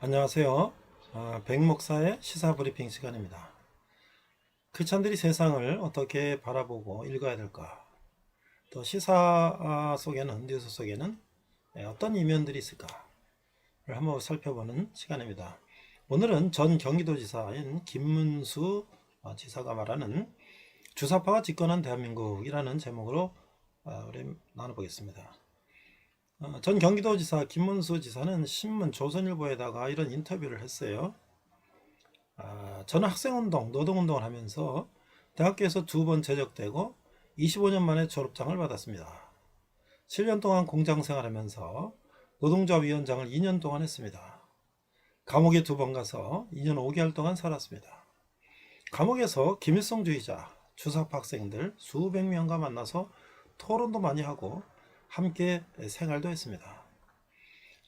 안녕하세요. 백목사의 시사 브리핑 시간입니다. 크리스찬들이 세상을 어떻게 바라보고 읽어야 될까? 또 시사 속에는, 뉴스 속에는 어떤 이면들이 있을까를 한번 살펴보는 시간입니다. 오늘은 전 경기도지사인 김문수 지사가 말하는 주사파가 집권한 대한민국이라는 제목으로 우리 나눠보겠습니다. 전 경기도지사 김문수 지사는 신문 조선일보에다가 이런 인터뷰를 했어요. 저는 학생운동, 노동운동을 하면서 대학교에서 2번 제적되고 25년 만에 졸업장을 받았습니다. 7년 동안 공장 생활하면서 노동조합 위원장을 2년 동안 했습니다. 감옥에 2번 가서 2년 5개월 동안 살았습니다. 감옥에서 김일성주의자, 주사파 학생들 수백 명과 만나서 토론도 많이 하고 함께 생활도 했습니다.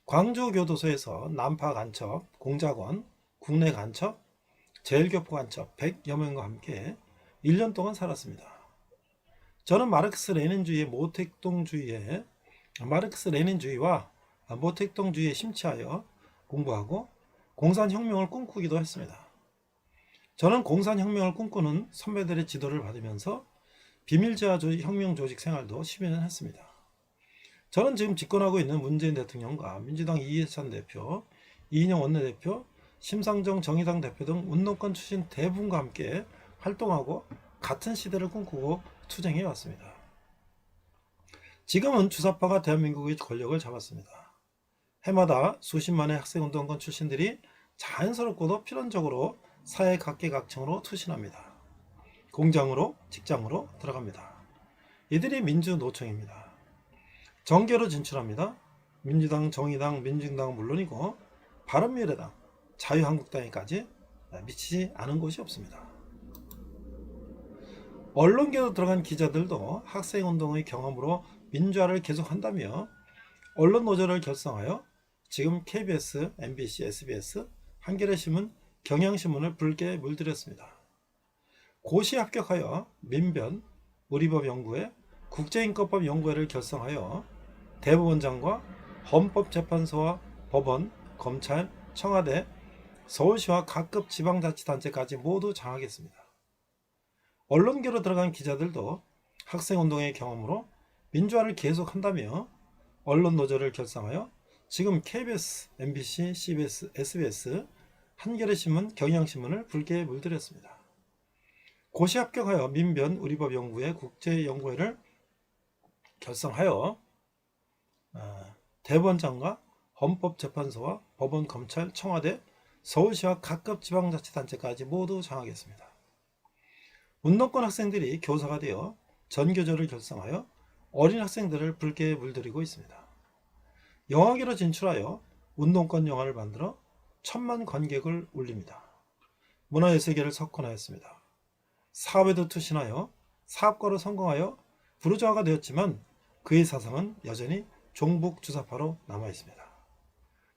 광주교도소에서 난파 간첩, 공작원, 국내 간첩, 제일교포 간첩 100여 명과 함께 1년 동안 살았습니다. 저는 마르크스 레닌주의와 모택동주의에 심취하여 공부하고 공산혁명을 꿈꾸기도 했습니다. 저는 공산혁명을 꿈꾸는 선배들의 지도를 받으면서 비밀지하 혁명조직 생활도 10여 년 했습니다. 저는 지금 집권하고 있는 문재인 대통령과 민주당 이해찬 대표, 이인영 원내대표, 심상정 정의당 대표 등 운동권 출신 대부분과 함께 활동하고 같은 시대를 꿈꾸고 투쟁해 왔습니다. 지금은 주사파가 대한민국의 권력을 잡았습니다. 해마다 수십만의 학생운동권 출신들이 자연스럽고도 필연적으로 사회 각계각층으로 투신합니다. 공장으로, 직장으로 들어갑니다. 이들이 민주노총입니다. 정계로 진출합니다. 민주당, 정의당, 민중당은 물론이고 바른미래당, 자유한국당에까지 미치지 않은 곳이 없습니다. 언론계로 들어간 기자들도 학생운동의 경험으로 민주화를 계속한다며 언론노조를 결성하여 지금 KBS, MBC, SBS, 한겨레신문, 경향신문을 붉게 물들였습니다. 고시 합격하여 민변, 우리법연구회, 국제인권법연구회를 결성하여 대법원장과 헌법재판소와 법원, 검찰, 청와대, 서울시와 각급 지방자치단체까지 모두 장악했습니다. 언론계로 들어간 기자들도 학생운동의 경험으로 민주화를 계속한다며 언론노조를 결성하여 지금 KBS, MBC, CBS, SBS, 한겨레신문, 경향신문을 붉게 물들였습니다. 고시 합격하여 민변, 우리법연구회, 국제연구회를 결성하여 대법원장과 헌법재판소와 법원, 검찰, 청와대, 서울시와 각급 지방자치단체까지 모두 장악했습니다. 운동권 학생들이 교사가 되어 전교조를 결성하여 어린 학생들을 붉게 물들이고 있습니다. 영화계로 진출하여 운동권 영화를 만들어 1,000만 관객을 울립니다. 문화예술계를 석권하였습니다. 사업에도 투신하여 사업가로 성공하여 부르주아가 되었지만 그의 사상은 여전히 종북 주사파로 남아있습니다.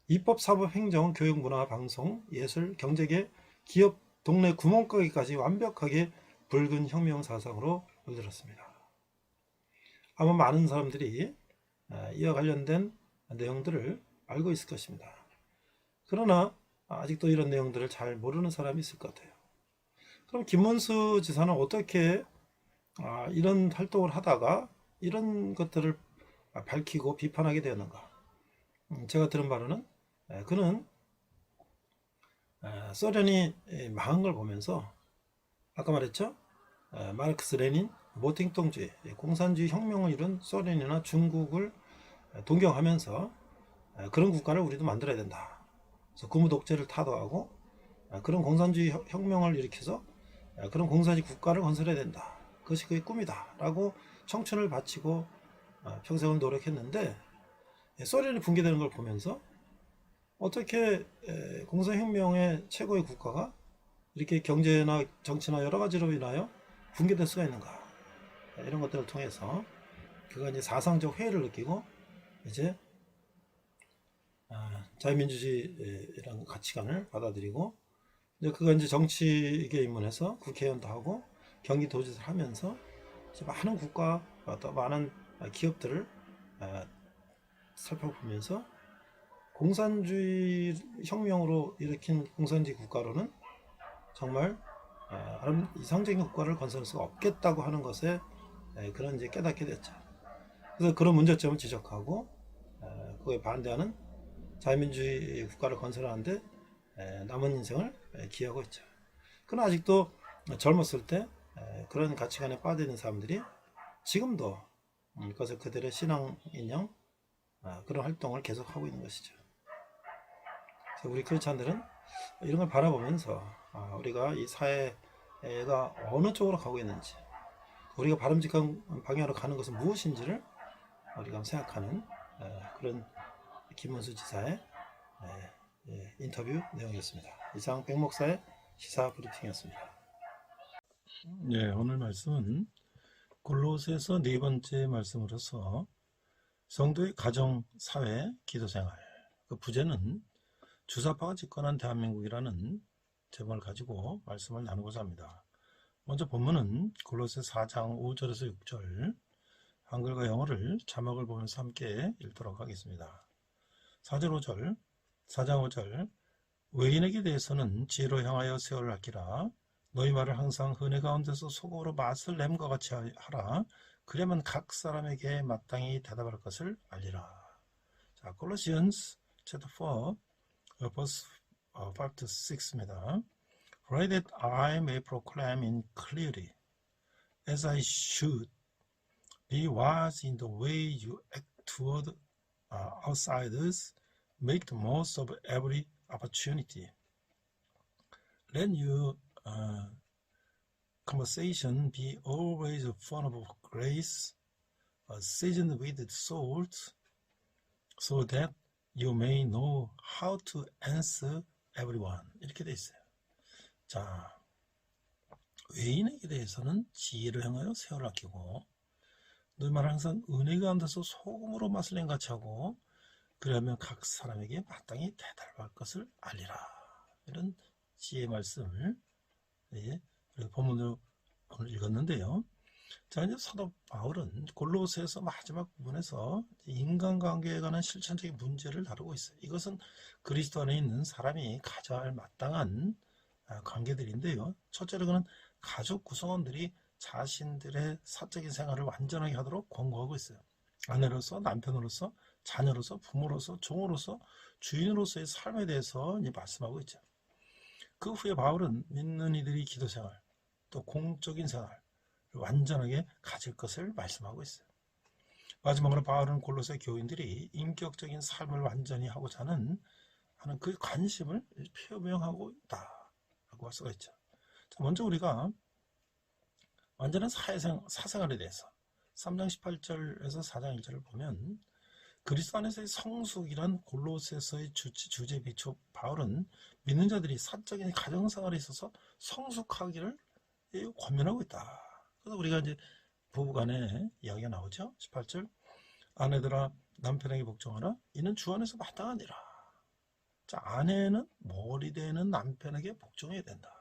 입법, 사법, 행정, 교육, 문화, 방송, 예술, 경제계, 기업, 동네 구멍가게까지 완벽하게 붉은 혁명 사상으로 물들었습니다. 아마 많은 사람들이 이와 관련된 내용들을 알고 있을 것입니다. 그러나 아직도 이런 내용들을 잘 모르는 사람이 있을 것 같아요. 그럼 김문수 지사는 어떻게 이런 활동을 하다가 이런 것들을 밝히고 비판하게 되었는가? 제가 들은 바로는 그는 소련이 망한 걸 보면서 아까 말했죠? 마르크스 레닌, 모택동주의, 공산주의 혁명을 이룬 소련이나 중국을 동경하면서 그런 국가를 우리도 만들어야 된다. 그래서 군부 독재를 타도하고 그런 공산주의 혁명을 일으켜서 그런 공산주의 국가를 건설해야 된다. 그것이 그의 꿈이다. 라고 청춘을 바치고 평생을 노력했는데 소련이 붕괴되는 걸 보면서 어떻게 공산혁명의 최고의 국가가 이렇게 경제나 정치나 여러 가지로 인하여 붕괴될 수가 있는가? 이런 것들을 통해서 그가 이제 사상적 회의를 느끼고 이제 자유민주주의라는 가치관을 받아들이고 이제 그가 이제 정치계에 입문해서 국회의원도 하고 경기도지사를 하면서 이제 많은 국가 또 많은 기업들을 살펴보면서 공산주의 혁명으로 일으킨 공산주의 국가로는 정말 이상적인 국가를 건설할 수가 없겠다고 하는 것에 그런 이제 깨닫게 됐죠. 그래서 그런 문제점을 지적하고 그에 반대하는 자유민주주의 국가를 건설하는데 남은 인생을 기하고 있죠. 그러나 아직도 젊었을 때 그런 가치관에 빠져 있는 사람들이 지금도 그것을 그들의 신앙인형 그런 활동을 계속하고 있는 것이죠. 그래서 우리 크리스찬들은 이런 걸 바라보면서 우리가 이 사회가 어느 쪽으로 가고 있는지, 우리가 바람직한 방향으로 가는 것은 무엇인지를 우리가 생각하는 그런 김문수 지사의 인터뷰 내용이었습니다. 이상 백 목사의 시사 브리핑이었습니다. 네, 오늘 말씀은 골로새서 네 번째 말씀으로서 성도의 가정, 사회, 기도생활, 그 부제는 주사파가 집권한 대한민국이라는 제목을 가지고 말씀을 나누고자 합니다. 먼저 본문은 골로새 4장 5절에서 6절, 한글과 영어를 자막을 보면서 함께 읽도록 하겠습니다. 4절 5절, 4장 5절, 외인에게 대해서는 지혜로 향하여 세월을 아끼라. 너희 말을 항상 은혜 가운데서 소금으로 맛을 냄과 같이 하라. 그러면 각 사람에게 마땅히 대답할 것을 알리라. 자, Colossians chapter 4, verse 5 to 6입니다. Pray that I may proclaim in clearly, as I should, be wise in the way you act toward outsiders, make the most of every opportunity. Let your conversation be always full of grace, seasoned with salt, so that you may know how to answer everyone. 이렇게 돼 있어요. 자, 외인에게 대해서는 지혜를 향하여 세월을 아끼고, 너희 말을 항상 은혜 가운데서 소금으로 맛을 낸 같이 하고, 그러면 각 사람에게 마땅히 대답할 것을 알리라. 이런 지혜의 말씀을 우리가 본문으로 오늘 읽었는데요. 자, 이제 사도 바울은 골로새서 마지막 부분에서 인간관계에 관한 실천적인 문제를 다루고 있어요. 이것은 그리스도 안에 있는 사람이 가져야 할 마땅한 관계들인데요. 첫째로 그는 가족 구성원들이 자신들의 사적인 생활을 완전하게 하도록 권고하고 있어요. 아내로서, 남편으로서, 자녀로서, 부모로서, 종으로서, 주인으로서의 삶에 대해서 말씀하고 있죠. 그 후에 바울은 믿는 이들이 기도생활, 또 공적인 생활을 완전하게 가질 것을 말씀하고 있어요. 마지막으로 바울은 골로새 교인들이 인격적인 삶을 완전히 하고자 하는 그 관심을 표명하고 있다라고 할 수가 있죠. 자, 먼저 우리가 완전한 사생활에 대해서 3장 18절에서 4장 1절을 보면 그리스도 안에서의 성숙이란 골로새서의 주제에 비춰 바울은 믿는 자들이 사적인 가정생활에 있어서 성숙하기를 권면하고 있다. 그래서 우리가 이제 부부간에 이야기가 나오죠. 18절, 아내들아 남편에게 복종하라. 이는 주 안에서 마땅하니라. 자, 아내는 머리되는 남편에게 복종해야 된다.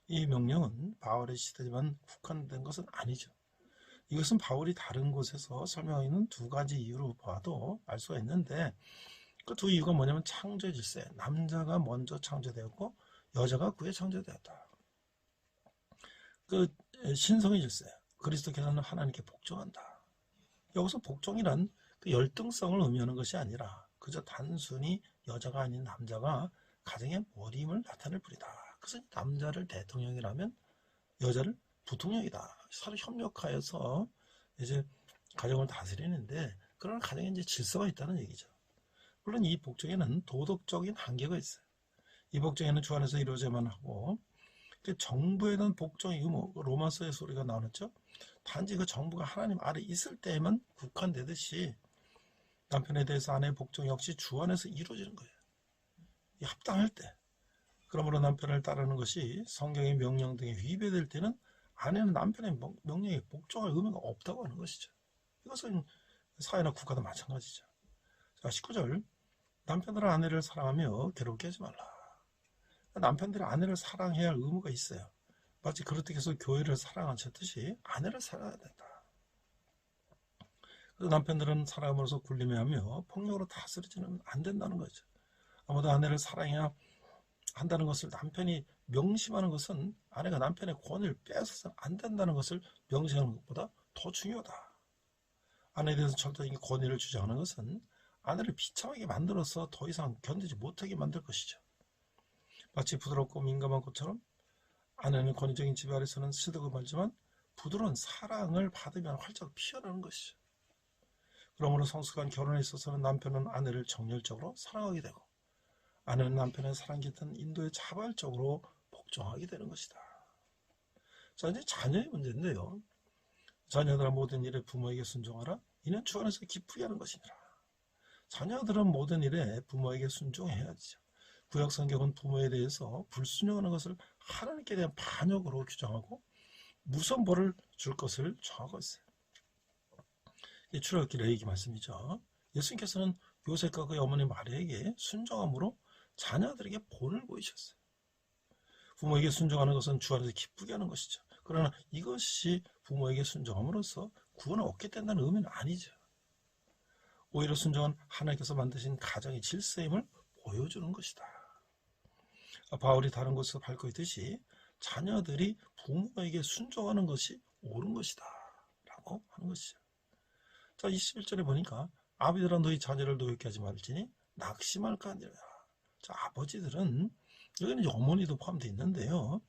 이 명령은 바울의 시대지만 국한된 것은 아니죠. 이것은 바울이 다른 곳에서 설명하고 있는 두 가지 이유로 봐도 알 수가 있는데, 그 두 이유가 뭐냐면 창조의 질서, 남자가 먼저 창조되었고 여자가 그에 창조되었다. 그 신성의 질서, 그리스도께서는 하나님께 복종한다. 여기서 복종이란 그 열등성을 의미하는 것이 아니라 그저 단순히 여자가 아닌 남자가 가정의 머리임을 나타낼 뿐이다. 그래서 남자를 대통령이라면 여자를 부통령이다. 서로 협력하여서 이제 가정을 다스리는데, 그런 가정에 이제 질서가 있다는 얘기죠. 물론 이 복종에는 도덕적인 한계가 있어요. 이 복종에는 주 안에서 이루어져야만 하고, 정부에 대한 복종의 의무, 로마서의 소리가 나왔죠. 단지 그 정부가 하나님 아래 있을 때에만 국한되듯이 남편에 대해서 아내의 복종 역시 주 안에서 이루어지는 거예요. 합당할 때. 그러므로 남편을 따르는 것이 성경의 명령 등에 위배될 때는 아내는 남편의 명령에 복종할 의무가 없다고 하는 것이죠. 이것은 사회나 국가도 마찬가지죠. 자, 19절, 남편들은 아내를 사랑하며 괴롭게 하지 말라. 남편들이 아내를 사랑해야 할 의무가 있어요. 마치 그렇게 해서 교회를 사랑하셨듯이 아내를 사랑해야 된다. 그래서 남편들은 사랑함으로써 군림해하며 폭력으로 다스리지는 안 된다는 거죠. 아무도 아내를 사랑해야 한다는 것을 남편이 명심하는 것은 아내가 남편의 권위를 빼앗아서는 안 된다는 것을 명심하는 것보다 더 중요하다. 아내에 대해서 철저하게 권위를 주장하는 것은 아내를 비참하게 만들어서 더 이상 견디지 못하게 만들 것이죠. 마치 부드럽고 민감한 것처럼 아내는 권위적인 지배 아래서는 시들고 말지만 부드러운 사랑을 받으면 활짝 피어나는 것이죠. 그러므로 성숙한 결혼에 있어서는 남편은 아내를 정열적으로 사랑하게 되고 아내는 남편의 사랑 깃든 인도에 자발적으로 복종하게 되는 것이다. 자, 이제 자녀의 문제인데요. 자녀들아 모든 일에 부모에게 순종하라. 이는 주 안에서 기쁘게 하는 것이니라. 자녀들은 모든 일에 부모에게 순종해야죠. 구약 성경은 부모에 대해서 불순종하는 것을 하나님께 대한 반역으로 규정하고 무서운 벌을 줄 것을 정하고 있어요. 이게 출애굽기 레위기 말씀이죠. 예수님께서는 요셉과 그의 어머니 마리아에게 순종함으로 자녀들에게 본을 보이셨어요. 부모에게 순종하는 것은 주 안에서 기쁘게 하는 것이죠. 그러나 이것이 부모에게 순종함으로써 구원을 얻게 된다는 의미는 아니죠. 오히려 순종은 하나님께서 만드신 가정의 질서임을 보여주는 것이다. 바울이 다른 곳에서 밝고 있듯이 자녀들이 부모에게 순종하는 것이 옳은 것이다 라고 하는 것이죠. 자, 21절에 보니까 아비들아 너희 자녀를 노엽게 하지 말지니 낙심할까 하니라. 자, 아버지들은 여기는 이제 어머니도 포함되어 있는데요.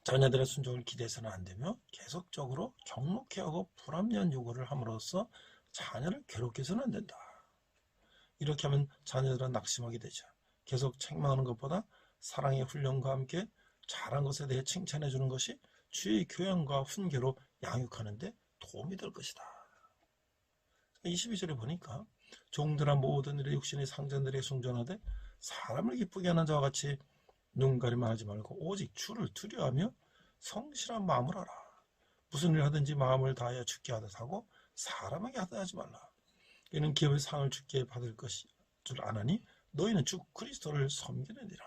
자녀들의 순종을 기대해서는 안 되며 계속적으로 경록해 하고 불합리한 요구를 함으로써 자녀를 괴롭게 해서는 안 된다. 이렇게 하면 자녀들은 낙심하게 되죠. 계속 책망하는 것보다 사랑의 훈련과 함께 잘한 것에 대해 칭찬해 주는 것이 주의 교양과 훈계로 양육하는 데 도움이 될 것이다. 22절에 보니까 종들아 모든 일에 육신의 상전들에게 순종하되 사람을 기쁘게 하는 자와 같이 눈가림만 하지 말고 오직 주를 두려워하며 성실한 마음을 하라. 무슨 일을 하든지 마음을 다하여 주께 하듯 하고 사람에게 하듯 하지 말라. 이는 기업의 상을 주께 받을 것이 줄 아나니 너희는 주 그리스도를 섬기느니라.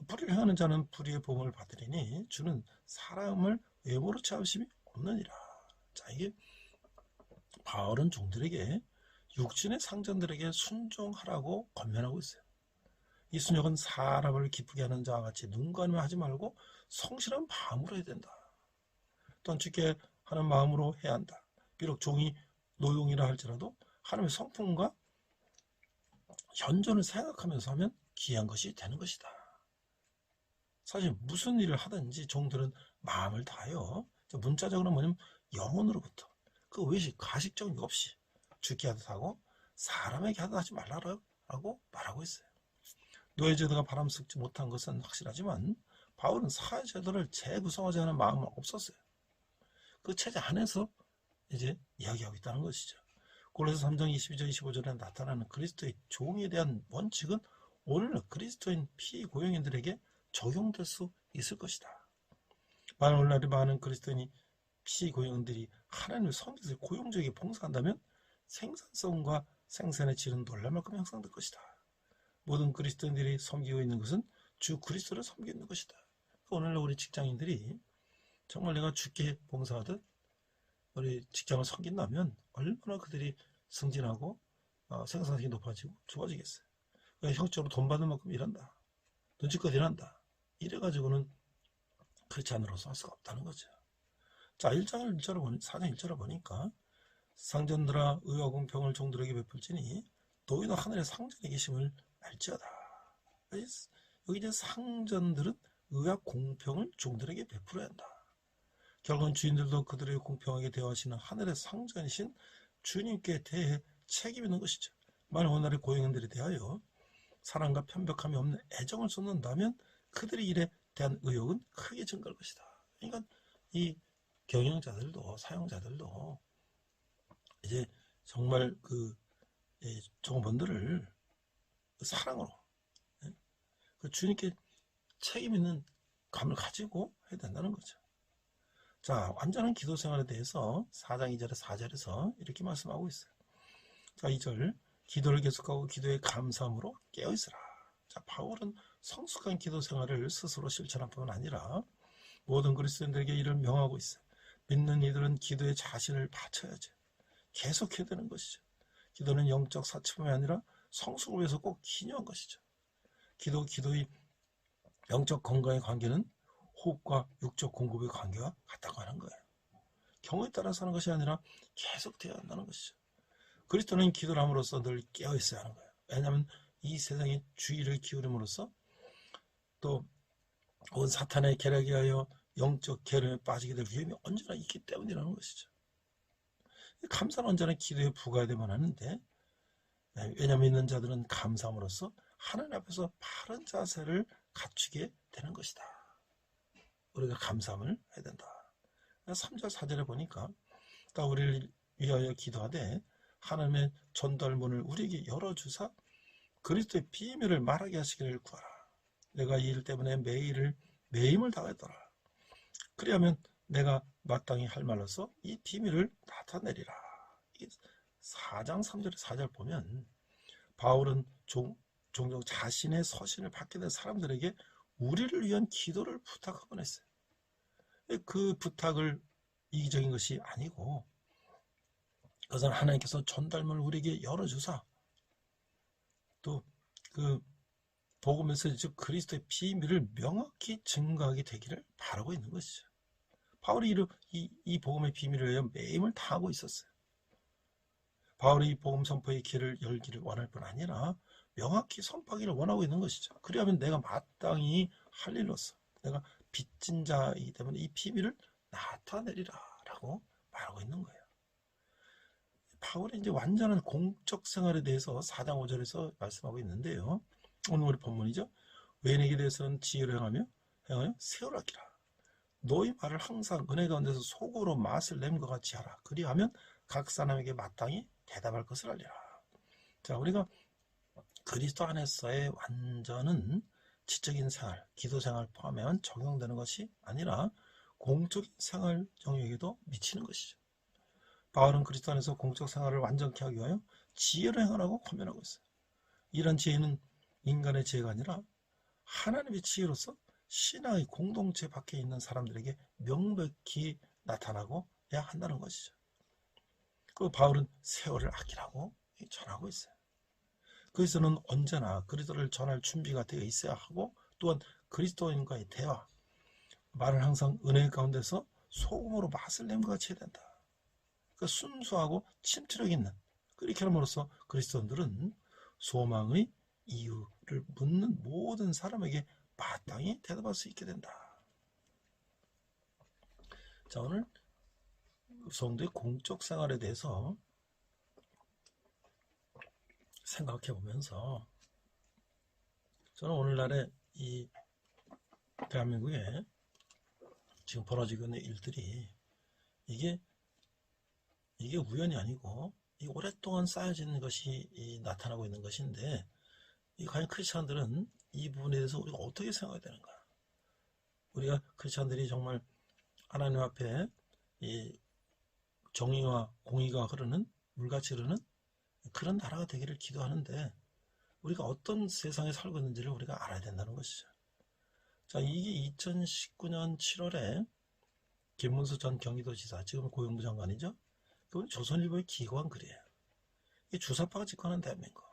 불의를 행하는 자는 불의의 보응을 받으리니 주는 사람을 외모로 취하심이 없느니라. 자, 이게 바울은 종들에게 육신의 상전들에게 순종하라고 권면하고 있어요. 이 순종은 사람을 기쁘게 하는 자와 같이 눈가림을 하지 말고 성실한 마음으로 해야 된다. 또한 주께 하는 마음으로 해야 한다. 비록 종이 노용이라 할지라도 하나님의 성품과 현존을 생각하면서 하면 귀한 것이 되는 것이다. 사실 무슨 일을 하든지 종들은 마음을 다하여 문자적으로 뭐냐면 영혼으로부터 그 외식 가식적인 것 없이 주께 하듯 하고 사람에게 하듯 하지 말라라고 말하고 있어요. 노예제도가 바람직지 못한 것은 확실하지만 바울은 사회제도를 재구성하지 않은 마음은 없었어요. 그 체제 안에서 이제 이야기하고 있다는 것이죠. 골로새 3장 22절 25절에 나타나는 그리스도의 종에 대한 원칙은 오늘날 그리스도인 피고용인들에게 적용될 수 있을 것이다. 만약 오늘날의 많은 그리스도인이 피고용인들이 하나님을 섬기서 고용적이게 봉사한다면 생산성과 생산의 질은 놀랄만큼 향상될 것이다. 모든 그리스도인들이 섬기고 있는 것은 주 그리스도를 섬기는 것이다. 오늘날 우리 직장인들이 정말 내가 주께 봉사하듯 우리 직장을 섬긴다면 얼마나 그들이 승진하고 생산성이 높아지고 좋아지겠어요. 형식적으로 돈 받는 만큼 일한다. 눈치껏 일한다. 이래가지고는 그렇지 않으로서 할 수가 없다는 거죠. 자, 4장 1절을 보니까 상전들아 의와 공평을 종들에게 베풀지니 너희는 하늘의 상전에 계심을 알지어다. 여기 이제 상전들은 의와 공평을 종들에게 베풀어야 한다. 결국은 주인들도 그들의 공평하게 대하시는 하늘의 상전이신 주님께 대해 책임 있는 것이죠. 만약 오늘의 고용인들에 대하여 사랑과 편벽함이 없는 애정을 쏟는다면 그들의 일에 대한 의욕은 크게 증가할 것이다. 그러니까 이 경영자들도 사용자들도 이제 정말 그 종업원들을 사랑으로 그 주님께 책임 있는 감을 가지고 해야 된다는 거죠. 자, 완전한 기도 생활에 대해서 4장 2절에 4절에서 이렇게 말씀하고 있어요. 자, 2절 기도를 계속하고 기도에 감사함으로 깨어있으라. 자, 바울은 성숙한 기도 생활을 스스로 실천할 뿐만 아니라 모든 그리스도인들에게 이를 명하고 있어요. 믿는 이들은 기도에 자신을 바쳐야죠. 계속해야 되는 것이죠. 기도는 영적 사치품이 아니라 성숙을 위해서 꼭 기여한 것이죠. 기도의 영적 건강의 관계는 호흡과 육적 공급의 관계와 같다고 하는 거예요. 경우에 따라서 하는 것이 아니라 계속 되어야 한다는 것이죠. 그리스도는 기도를 함으로써 늘 깨어 있어야 하는 거예요. 왜냐하면 이 세상에 주의를 기울임으로써 또 온 사탄의 계략에 하여 영적 계략에 빠지게 될 위험이 언제나 있기 때문이라는 것이죠. 감사는 언제나 기도에 부과되만 하는데, 왜냐하면 믿는 자들은 감사함으로써 하나님 앞에서 바른 자세를 갖추게 되는 것이다. 우리가 감사함을 해야 된다. 3절 4절에 보니까 또 우리를 위하여 기도하되 하나님의 전달문을 우리에게 열어주사 그리스도의 비밀을 말하게 하시기를 구하라. 내가 이 일 때문에 매임을 당했더라. 그리하면 내가 마땅히 할 말로서 이 비밀을 나타내리라. 4장 3절에 4절 보면 바울은 종종 자신의 서신을 받게 된 사람들에게 우리를 위한 기도를 부탁하곤 했어요. 그 부탁을 이기적인 것이 아니고 그것은 하나님께서 전달문을 우리에게 열어주사 또 그 복음에서 즉 그리스도의 비밀을 명확히 증거하게 되기를 바라고 있는 것이죠. 바울이 이 복음의 비밀을 위해 매임을 당하고 있었어요. 바울이 복음 선포의 길을 열기를 원할 뿐 아니라 명확히 선포하기를 원하고 있는 것이죠. 그리하면 내가 마땅히 할 일로서 내가 빚진 자이기 때문에 이 비밀을 나타내리라 라고 말하고 있는 거예요. 바울이 이제 완전한 공적 생활에 대해서 4장 5절에서 말씀하고 있는데요. 오늘 우리 본문이죠. 외인에게 대해서는 지혜로 행하여 세우라기라. 너희 말을 항상 은혜 가운데서 속으로 맛을 낸 것 같이 하라. 그리하면 각 사람에게 마땅히 대답할 것을 알리라. 자, 우리가 그리스도 안에서의 완전은 지적인 생활, 기도 생활 포함하면 적용되는 것이 아니라 공적인 생활 영역에도 미치는 것이죠. 바울은 그리스도 안에서 공적 생활을 완전케 하기 위하여 지혜로 행하라고 권면하고 있어요. 이런 지혜는 인간의 지혜가 아니라 하나님의 지혜로서 신앙의 공동체 밖에 있는 사람들에게 명백히 나타나고야 한다는 것이죠. 그 바울은 세월을 아끼라고 전하고 있어요. 그리스도는 언제나 그리스도를 전할 준비가 되어 있어야 하고 또한 그리스도인과의 대화, 말을 항상 은혜 가운데서 소금으로 맛을 낸 것 같이 해야 된다. 그러니까 순수하고 침투력 있는 그렇게 함으로써 그리스도인들은 소망의 이유를 묻는 모든 사람에게 마땅히 대답할 수 있게 된다. 자, 오늘 성도의 공적 생활에 대해서 생각해 보면서 저는 오늘날의 이 대한민국에 지금 벌어지고 있는 일들이 이게 우연이 아니고 이 오랫동안 쌓여진 것이 나타나고 있는 것인데 과연 크리스찬들은 이 부분에 대해서 우리가 어떻게 생각해야 되는가? 우리가 크리스찬들이 정말 하나님 앞에 이 정의와 공의가 흐르는 물같이 흐르는 그런 나라가 되기를 기도하는데 우리가 어떤 세상에 살고 있는지를 우리가 알아야 된다는 것이죠. 자, 이게 2019년 7월에 김문수 전 경기도지사, 지금 고용부 장관이죠. 그건 조선일보에 기고한 글이에요. 이 주사파가 집권한 대한민국.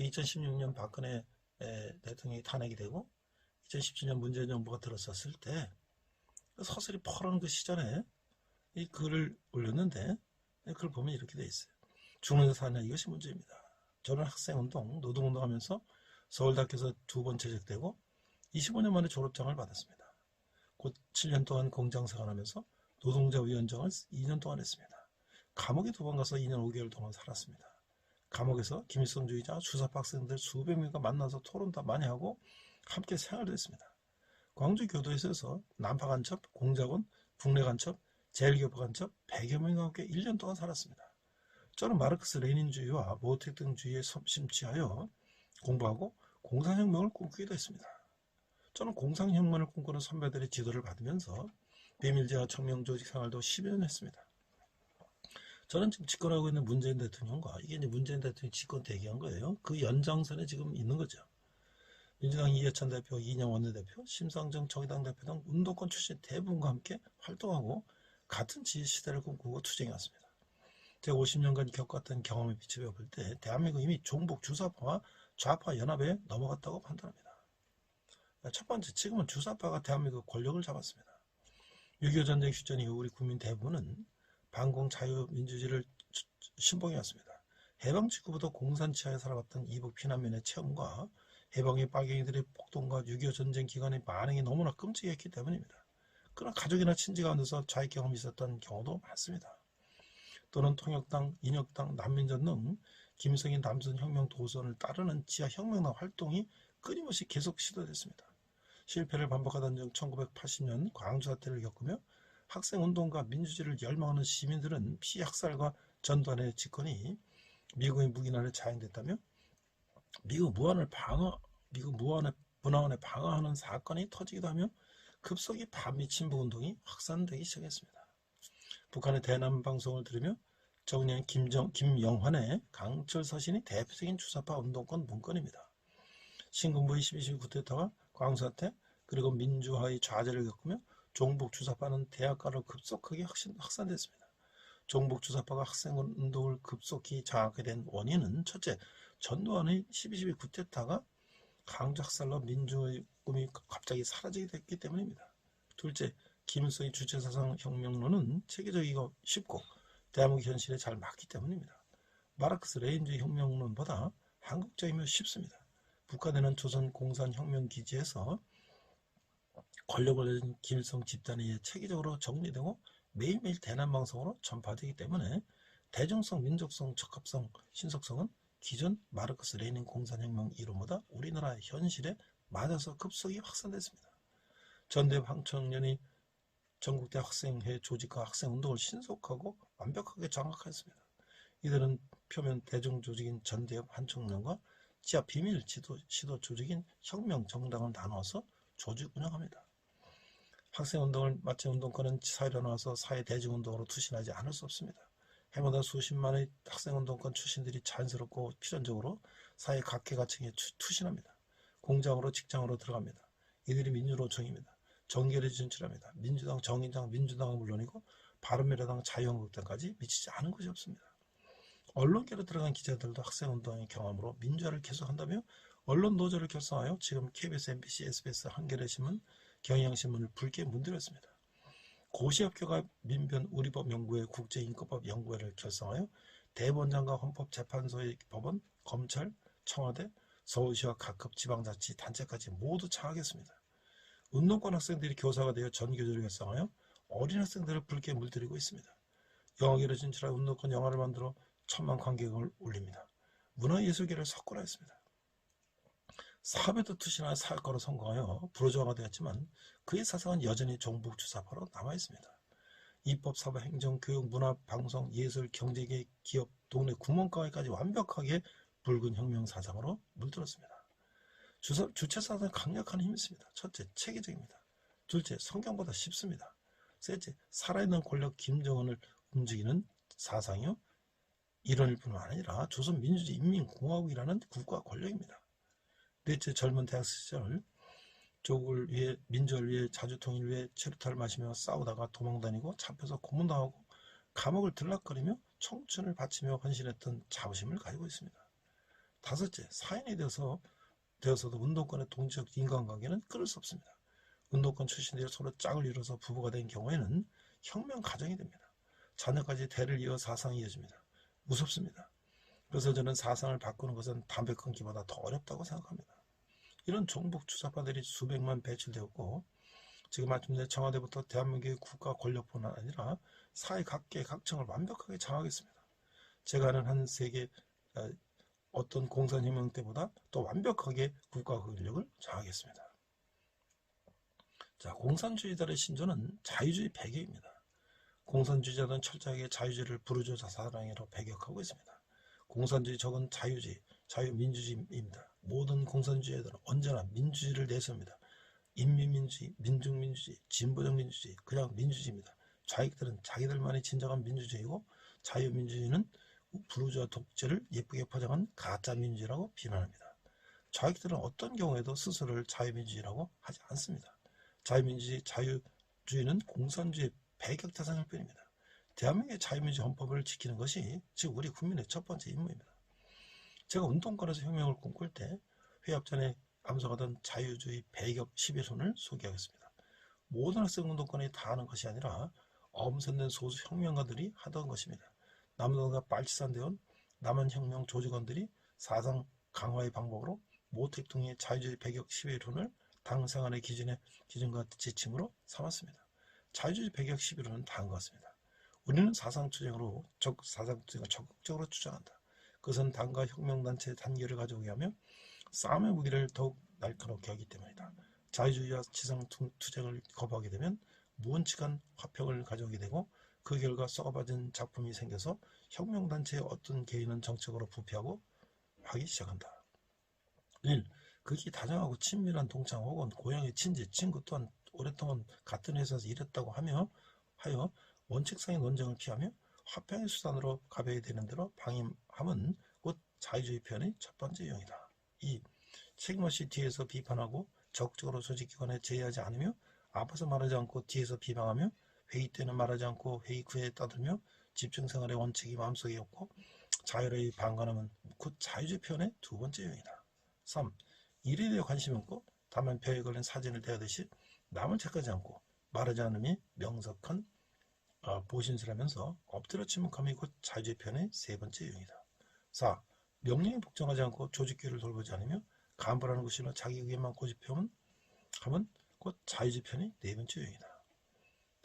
2016년 박근혜 대통령이 탄핵이 되고 2017년 문재인 정부가 들어섰을 때 서슬이 퍼런 그 시절에 이 글을 올렸는데 그걸 보면 이렇게 돼 있어요. 죽는 데 사냐 이것이 문제입니다. 저는 학생운동, 노동운동하면서 서울대학교에서 2번 채택되고 25년 만에 졸업장을 받았습니다. 곧 7년 동안 공장생활하면서 노동자위원장을 2년 동안 했습니다. 감옥에 2번 가서 2년 5개월 동안 살았습니다. 감옥에서 김일성주의자 주사파 학생들 수백 명과 만나서 토론도 많이 하고 함께 생활도 했습니다. 광주 교도소에서 난파간첩, 공작원, 국내간첩, 제일교포간첩 100여 명과 함께 1년 동안 살았습니다. 저는 마르크스 레닌주의와 모택동주의에 심취하여 공부하고 공산혁명을 꿈꾸기도 했습니다. 저는 공산혁명을 꿈꾸는 선배들의 지도를 받으면서 비밀제와 청명조직 생활도 10여 년 했습니다. 저는 지금 집권하고 있는 문재인 대통령과 이게 이제 문재인 대통령이 집권 대기한 거예요. 그 연장선에 지금 있는 거죠. 민주당 이해찬 대표, 이인영 원내대표, 심상정 정의당 대표 등 운동권 출신 대부분과 함께 활동하고 같은 지휘 시대를 꿈꾸고 투쟁해왔습니다. 제가 50년간 겪었던 경험에 비추어 볼 때 대한민국은 이미 종북 주사파와 좌파 연합에 넘어갔다고 판단합니다. 첫 번째, 지금은 주사파가 대한민국 권력을 잡았습니다. 6.25 전쟁 휴전 이후 우리 국민 대부분은 반공 자유민주주의를 신봉해왔습니다. 해방 직후부터 공산 치하에 살아왔던 이북 피난민의 체험과 해방의 빨갱이들의 폭동과 6.25 전쟁 기간의 반응이 너무나 끔찍했기 때문입니다. 그러나 가족이나 친지 가운데서 좌익 경험이 있었던 경우도 많습니다. 또는 통역당, 인혁당, 난민전 등 김일성의 남선 혁명 도선을 따르는 지하 혁명당 활동이 끊임없이 계속 시도됐습니다. 실패를 반복하던 중 1980년 광주 사태를 겪으며 학생운동과 민주주의를 열망하는 시민들은 피학살과 전두환의 집권이 미국의 무기난에 자행됐다며 미국 문화원에 방어하는 사건이 터지기도 하며 급속히 반미 친북운동이 확산되기 시작했습니다. 북한의 대남 방송을 들으며 정년 김영환의 강철 서신이 대표적인 주사파 운동권 문건입니다. 신군부의 12.12 쿠데타와 광사태 그리고 민주화의 좌절을 겪으며 종북 주사파는 대학가로 급속하게 확산됐습니다. 종북 주사파가 학생운동을 급속히 장악하게 된 원인은 첫째, 전두환의 12.12 쿠데타가 강조 학살로 민주의 꿈이 갑자기 사라지게 됐기 때문입니다. 둘째, 김일성의 주체사상혁명론은 체계적이고 쉽고 대한민국 현실에 잘 맞기 때문입니다. 마르크스 레닌주의 혁명론보다 한국적이며 쉽습니다. 북한에는 조선공산혁명기지에서 권력을 가진 김일성 집단에 의해 체계적으로 정리되고 매일매일 대남방송으로 전파되기 때문에 대중성, 민족성, 적합성, 신속성은 기존 마르크스 레닌 공산혁명 이론보다 우리나라의 현실에 맞아서 급속히 확산됐습니다. 전대협 황청년이 전국대 학생회 조직과 학생운동을 신속하고 완벽하게 장악했습니다. 이들은 표면 대중 조직인 전대협 한총련과 지하 비밀 시도 조직인 혁명정당을 나누어서 조직 운영합니다. 학생운동을 마친 운동권은 사회로 나와서 사회 대중운동으로 투신하지 않을 수 없습니다. 해마다 수십만의 학생운동권 출신들이 자연스럽고 필연적으로 사회 각계각층에 투신합니다. 공장으로 직장으로 들어갑니다. 이들이 민주노총입니다. 정계를 진출합니다. 민주당, 정의당, 민주당은 물론이고 바른미래당, 자유한국당까지 미치지 않은 곳이 없습니다. 언론계로 들어간 기자들도 학생운동의 경험으로 민주화를 계속한다며 언론 노조를 결성하여 지금 KBS, MBC, SBS, 한겨레신문, 경향신문을 붉게 문드렸습니다. 고시학교가 민변 우리법연구회 국제인권법연구회를 결성하여 대법원장과 헌법재판소의 법원, 검찰, 청와대, 서울시와 각급 지방자치단체까지 모두 장악했습니다. 운동권 학생들이 교사가 되어 전교조를 결성하여 어린 학생들을 붉게 물들이고 있습니다. 영화계를 진출한 운동권 영화를 만들어 1,000만 관객을 올립니다. 문화예술계를 석권하였습니다. 사업에도 투신한 사학과로 성공하여 부르주아가 되었지만 그의 사상은 여전히 종북 주사파로 남아있습니다. 입법, 사법, 행정, 교육, 문화, 방송, 예술, 경제계, 기업, 동네 구멍가게까지 완벽하게 붉은 혁명 사상으로 물들었습니다. 주체 사상은 강력한 힘이 있습니다. 첫째, 체계적입니다. 둘째, 성경보다 쉽습니다. 셋째, 살아있는 권력 김정은을 움직이는 사상이요. 이론일 뿐만 아니라 조선민주주의 인민공화국이라는 국가 권력입니다. 넷째, 젊은 대학생 시절 조국을 위해, 민주화를 위해, 자주통일을 위해 체류타를 마시며 싸우다가 도망다니고 잡혀서 고문당하고 감옥을 들락거리며 청춘을 바치며 헌신했던 자부심을 가지고 있습니다. 다섯째, 사인이 되어서도 운동권의 동지적 인간관계는 끊을 수 없습니다. 운동권 출신들이 서로 짝을 이뤄서 부부가 된 경우에는 혁명 가정이 됩니다. 자녀까지 대를 이어 사상이 이어집니다. 무섭습니다. 그래서 저는 사상을 바꾸는 것은 담배 끊기보다 더 어렵다고 생각합니다. 이런 종북 주사파들이 수백만 배출되었고 지금 말씀드린 청와대부터 대한민국의 국가 권력뿐만 아니라 사회 각계 각층을 완벽하게 장악했습니다. 제가 아는 한 세계 어떤 공산혁명 때보다 더 완벽하게 국가 권력을 장악했습니다. 자, 공산주의자들의 신조는 자유주의 배격입니다. 공산주의자들은 철저하게 자유주의를 부르주아 사상으로 배격하고 있습니다. 공산주의 적은 자유주의, 자유민주주의입니다. 모든 공산주의자들은 언제나 민주주의를 내세웁니다. 인민민주주의, 민중민주주의, 진보적 민주주의, 그냥 민주주의입니다. 좌익들은 자기들만이 진정한 민주주의고 자유민주주의는 부르주아 독재를 예쁘게 포장한 가짜 민주주의라고 비난합니다. 좌익들은 어떤 경우에도 스스로를 자유민주주의라고 하지 않습니다. 자유민주주의, 자유주의는 공산주의의 배격대상일 뿐입니다. 대한민국의 자유민주 헌법을 지키는 것이 즉 우리 국민의 첫 번째 임무입니다. 제가 운동권에서 혁명을 꿈꿀 때 회합전에 암송하던 자유주의 배격 11혼을 소개하겠습니다. 모든 학생 운동권이 다 하는 것이 아니라 엄선된 소수 혁명가들이 하던 것입니다. 남동과 빨치산대원 남한혁명 조직원들이 사상 강화의 방법으로 모택동의 자유주의 배격 11혼을 당 생활의 기준과 지침으로 삼았습니다. 자유주의 배격 11호는 다음과 같습니다. 우리는 사상투쟁을 적극적으로 주장한다. 그것은 당과 혁명단체의 단결을 가져오게 하며 싸움의 무기를 더욱 날카롭게 하기 때문이다. 자유주의와 지상투쟁을 거부하게 되면 무언측한 화평을 가져오게 되고 그 결과 썩어빠진 작품이 생겨서 혁명단체의 어떤 개인은 정책으로 부패하고 하기 시작한다. 1. 극히 다정하고 친밀한 동창 혹은 고향의 친지, 친구 또한 오랫동안 같은 회사에서 일했다고 하여 원칙상의 논쟁을 피하며 화평의 수단으로 가벼이 되는 대로 방임함은 곧 자유주의 표현의 첫 번째 유형이다. 2. 책임없이 뒤에서 비판하고 적극적으로 조직기관에 제의하지 않으며 앞에서 말하지 않고 뒤에서 비방하며 회의 때는 말하지 않고 회의 후에 떠들며 집중생활의 원칙이 마음속에 없고 자유로이 방관하면 곧 자유주의 표현의 두 번째 유형이다. 3. 일에 대해 관심이 없고 다만 벼에 걸린 사진을 대하듯이 남을 책하지 않고 말하지 않음이 명석한 보신스라면서 엎드려 침묵함이 곧 자유주의 표현의 세 번째 유형이다. 4. 명령에 복종하지 않고 조직규를 돌보지 않으며 간부라는 것이나 자기 의견만 고집하면 곧 자유주의 표현의 네 번째 유형이다.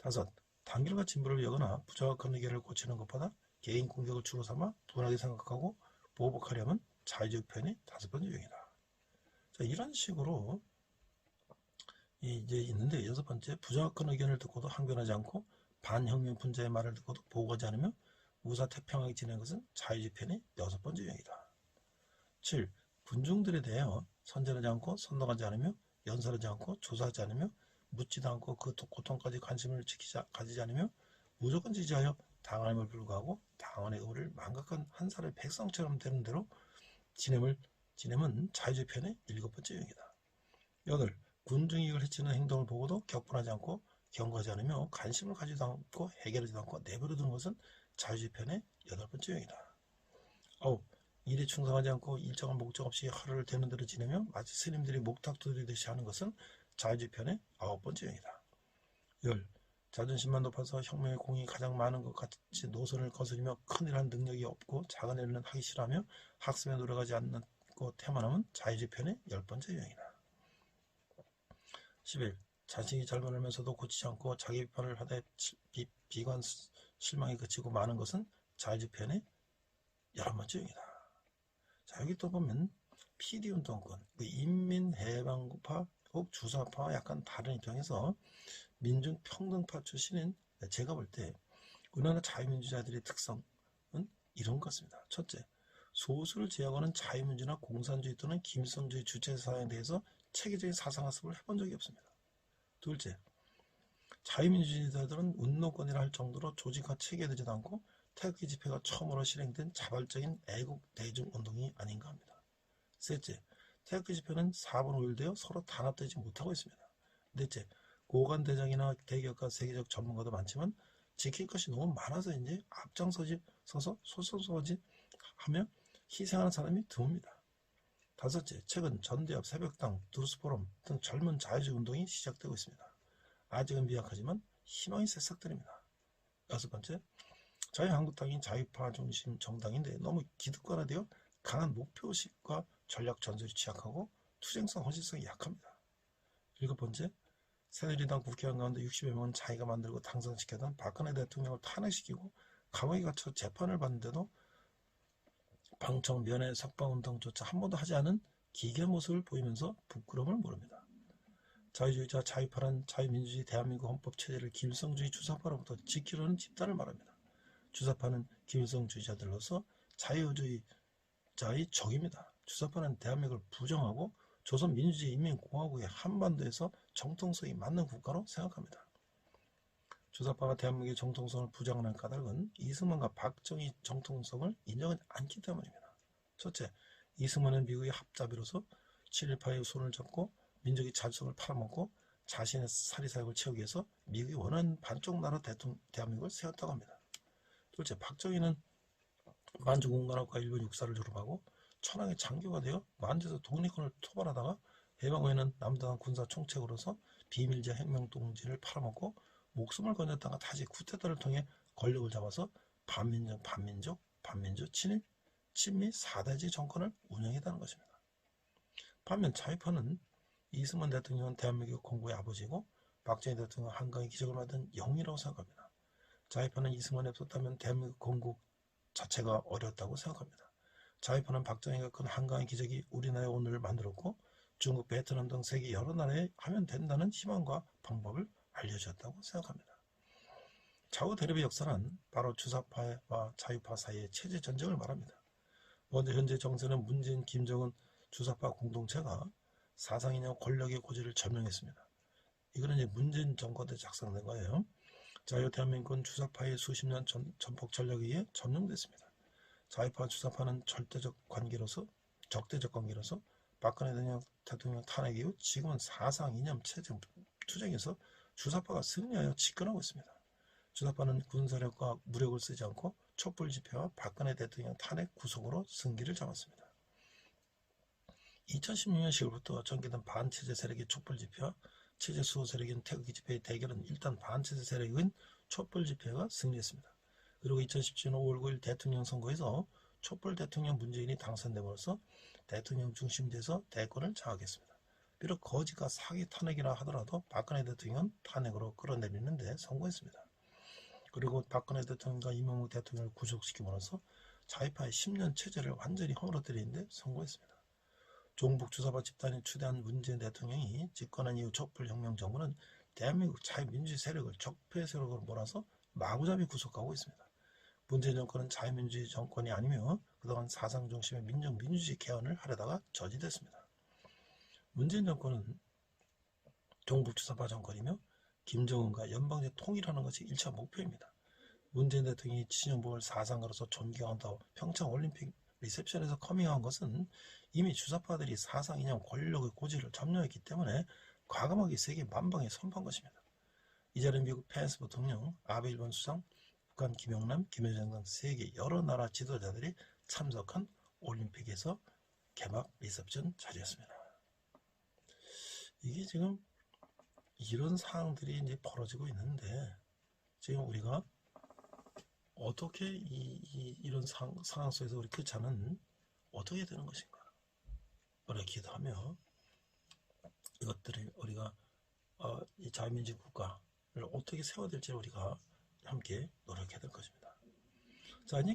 5. 단결과 진보를 여거나 부정확한 의견을 고치는 것보다 개인 공격을 주로 삼아 둔하게 생각하고 보복하려면 자유주의 표현의 다섯 번째 유형이다. 자, 이런 식으로 이제 있는데 여섯 번째, 부정확한 의견을 듣고도 항변하지 않고 반혁명 분자의 말을 듣고도 보고하지 않으며 무사태평하게 지내는 것은 자유주의 표현의 여섯 번째 유형이다. 7. 군중들에 대하여 선전하지 않고 선동하지 않으며 연설하지 않고 조사하지 않으며 묻지도 않고 그 고통까지 관심을 가지지 않으며 무조건 지지하여 당함을 불구하고 당원의 의무를 망각한 한 사람의 백성처럼 되는 대로 지냄은 자유주의 표현의 일곱 번째 유형이다. 8. 군중이익을 해치는 행동을 보고도 격분하지 않고 경고하지 않으며 관심을 가지도 않고 해결하지도 않고 내버려두는 것은 자유주의 표현의 여덟 번째 유형이다. 9. 일에 충성하지 않고 일정한 목적 없이 하루를 되는 대로 지내며 마치 스님들이 목탁 두드리듯이 하는 것은 자유주의 표현의 아홉 번째 유형이다. 10. 자존심만 높아서 혁명의 공이 가장 많은 것 같이 노선을 거스리며 큰일한 능력이 없고 작은 일은 하기 싫어하며 학습에 노력하지 않고 태만함은 자유주의 표현의 열 번째 유형이다. 11. 자신이 잘못하면서도 고치지 않고 자기 비판을 하되 비관 실망에 그치고 마는 것은 자유주의 표현의 11번째 유형이다. 자, 여기 또 보면 PD운동권, 인민해방파 혹 주사파와 약간 다른 입장에서 민중평등파 출신인 제가 볼 때 우리나라 자유민주자들의 특성은 이런 것 같습니다. 첫째, 소수를 제어하는 자유민주나 공산주의 또는 김일성주의 주체사상에 대해서 체계적인 사상학습을 해본 적이 없습니다. 둘째, 자유민주주의자들은 운동권이라 할 정도로 조직화 체계되지도 않고 태극기 집회가 처음으로 실행된 자발적인 애국 대중운동이 아닌가 합니다. 셋째, 태극기 집회는 4분 5일 되어 서로 단합되지 못하고 있습니다. 넷째, 고관대장이나 대기업가 세계적 전문가도 많지만 지킬 것이 너무 많아서 이제 앞장서서 솔선수범하지 하며 희생하는 사람이 드뭅니다. 다섯째, 최근 전대협, 새벽당, 두루스포럼 등 젊은 자유주의 운동이 시작되고 있습니다. 아직은 미약하지만 희망이 새싹들입니다. 여섯 번째, 자유한국당이 자유파 중심 정당인데 너무 기득권화되어 강한 목표의식과 전략 전술이 취약하고 투쟁성, 헌신성이 약합니다. 일곱 번째, 새누리당 국회의원 가운데 60여 명은 자기가 만들고 당선시켰던 박근혜 대통령을 탄핵시키고 감옥에 갇혀 재판을 받는데도 방청, 면회, 석방운동조차 한 번도 하지 않은 기괴한 모습을 보이면서 부끄러움을 모릅니다. 자유주의자, 자유파란 자유민주주의 대한민국 헌법체제를 김일성주의 주사파로부터 지키려는 집단을 말합니다. 주사파는 김일성주의자들로서 자유주의자의 적입니다. 주사파는 대한민국을 부정하고 조선민주주의 인민공화국의 한반도에서 정통성이 맞는 국가로 생각합니다. 주사파가 대한민국의 정통성을 부정하는 까닭은 이승만과 박정희 정통성을 인정하지 않기 때문입니다. 첫째, 이승만은 미국의 합자비로서 친일파의 손을 잡고 민족의 자주성을 팔아먹고 자신의 사리사욕을 채우기 위해서 미국이 원하는 반쪽 나라 대한민국을 세웠다고 합니다. 둘째, 박정희는 만주공관학과 일본 육사를 졸업하고 천황의 장교가 되어 만주에서 독립군을 토벌하다가 해방 후에는 남대한 군사 총책으로서 비밀제 혁명동지를 팔아먹고 목숨을 건졌다가 다시 쿠데타를 통해 권력을 잡아서 반민주, 친일, 친미 4대지 정권을 운영했다는 것입니다. 반면 좌익파는 이승만 대통령은 대한민국 건국의 아버지이고 박정희 대통령은 한강의 기적을 만든 영웅이라고 생각합니다. 좌익파는 이승만이 없었다면 대한민국 건국 자체가 어려웠다고 생각합니다. 좌익파는 박정희가 큰 한강의 기적이 우리나라의 오늘을 만들었고 중국, 베트남 등 세계 여러 나라에 하면 된다는 희망과 방법을 알려주었다고 생각합니다. 좌우 대립의 역사는 바로 주사파와 자유파 사이의 체제 전쟁을 말합니다. 먼저 현재 정세는 문재인, 김정은 주사파 공동체가 사상이냐 권력의 고지를 점령했습니다. 이거는 이제 문재인 정권 때 작성된 거예요. 자유 대한민국은 주사파의 수십 년 전폭 전략에 의해 점령됐습니다. 좌익파 주사파는 적대적 관계로서 박근혜 대통령 탄핵 이후 지금은 사상 이념 체제 투쟁에서 주사파가 승리하여 집권하고 있습니다. 주사파는 군사력과 무력을 쓰지 않고 촛불 집회와 박근혜 대통령 탄핵 구속으로 승기를 잡았습니다. 2016년 10월부터 전개된 반체제 세력의 촛불 집회와 체제 수호 세력인 태극기 집회의 대결은 일단 반체제 세력인 촛불 집회가 승리했습니다. 그리고 2017년 5월 9일 대통령 선거에서 촛불 대통령 문재인이 당선됨으로써 대통령 중심제에서 대권을 장악했습니다. 비록 거지가 사기 탄핵이라 하더라도 박근혜 대통령은 탄핵으로 끌어내리는데 성공했습니다. 그리고 박근혜 대통령과 이명박 대통령을 구속시킴으로써 좌익파의 10년 체제를 완전히 허물어뜨리는데 성공했습니다. 종북 주사파 집단이 추대한 문재인 대통령이 집권한 이후 촛불혁명 정부는 대한민국 자유민주주의 세력을 적폐 세력으로 몰아서 마구잡이 구속하고 있습니다. 문재인 정권은 자유민주주의 정권이 아니며 그동안 사상 중심의 민주주의 개헌을 하려다가 저지됐습니다. 문재인 정권은 종북 주사파 정권이며 김정은과 연방제 통일하는 것이 1차 목표입니다. 문재인 대통령이 친정부를 사상가로서 존경한다고 평창올림픽 리셉션에서 커밍한 것은 이미 주사파들이 사상 이념 권력의 고지를 점령했기 때문에 과감하게 세계 만방에 선포한 것입니다. 이 자리는 미국 펜스 부통령, 아베 일본 수상, 북한 김영남, 김여정 등 세계 여러 나라 지도자들이 참석한 올림픽에서 개막 리셉션 자리였습니다. 이게 지금 이런 상황들이 이제 벌어지고 있는데 지금 우리가 어떻게 이런 상황 속에서 우리 크리스찬은 어떻게 되는 것인가? 우리가 기도하며 이것들을 우리가 이 자유민주 국가를 어떻게 세워야 될지 우리가 함께 노력해야 될 것입니다. 자, 이제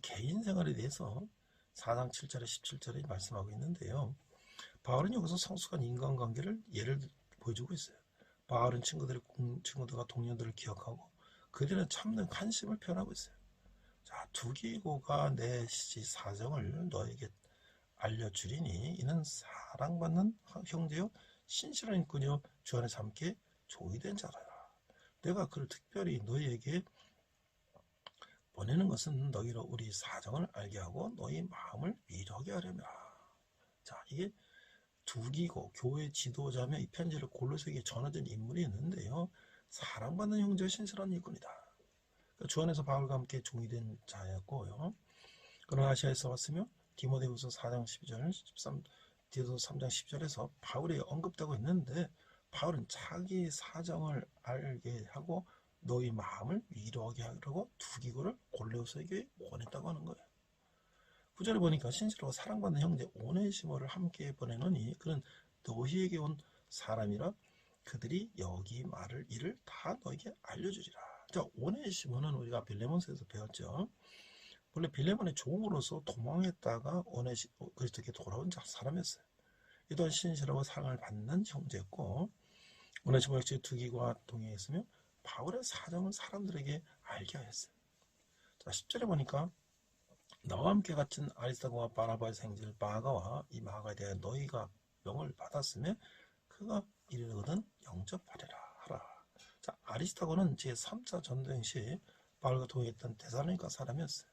개인 생활에 대해서 4장 7절에 17절에 말씀하고 있는데요. 바울은 여기서 성숙한 인간관계를 예를 보여주고 있어요. 바울은 친구들과 동료들을 기억하고 그들은 참는 관심을 표현하고 있어요. 자, 두기고가 내 사정을 너에게 알려주리니 이는 사랑받는 형제요 신실한 일꾼이요 주 안에서 함께 조의된 자라라. 내가 그를 특별히 너희에게 보내는 것은 너희로 우리 사정을 알게 하고 너희 마음을 위로하게 하려니라. 자, 이게 두기고 교회 지도자며 이 편지를 골로새에게 전해준 인물이 있는데요. 사랑받는 형제와 신실한 일꾼이다. 그러니까 주 안에서 바울과 함께 종이된 자였고요. 그러나 아시아에서 왔으며 디모데후서 4장 12절, 디모데후서 3장 10절에서 바울이 언급되고 있는데 바울은 자기 사정을 알게 하고 너희 마음을 위로하게 하려고 두기고를 골로새에게 보냈다고 하는 거예요. 9절에 보니까 신실하고 사랑받는 형제 오네시모를 함께 보내노니 그는 너희에게 온 사람이라 그들이 여기 말을 이를 다 너에게 알려주리라. 자, 오네시모는 우리가 빌레몬서에서 배웠죠. 원래 빌레몬의 종으로서 도망했다가 그리스도께 돌아온 사람이었어요. 이 또한 신실하고 사랑을 받는 형제였고 오네시모 역시 두기고와 동행했으며 바울의 사정을 사람들에게 알게 하였어요. 자, 10절에 보니까 너와 함께 갇힌 아리스타고와 바나바의 생질 마가와 이 마가에 대해 너희가 명을 받았으며 그가 이르거든 영접하리라 하라. 자, 아리스타고는 제3차 전쟁 시 바울과 동행했던 데살로니가 사람이었어요.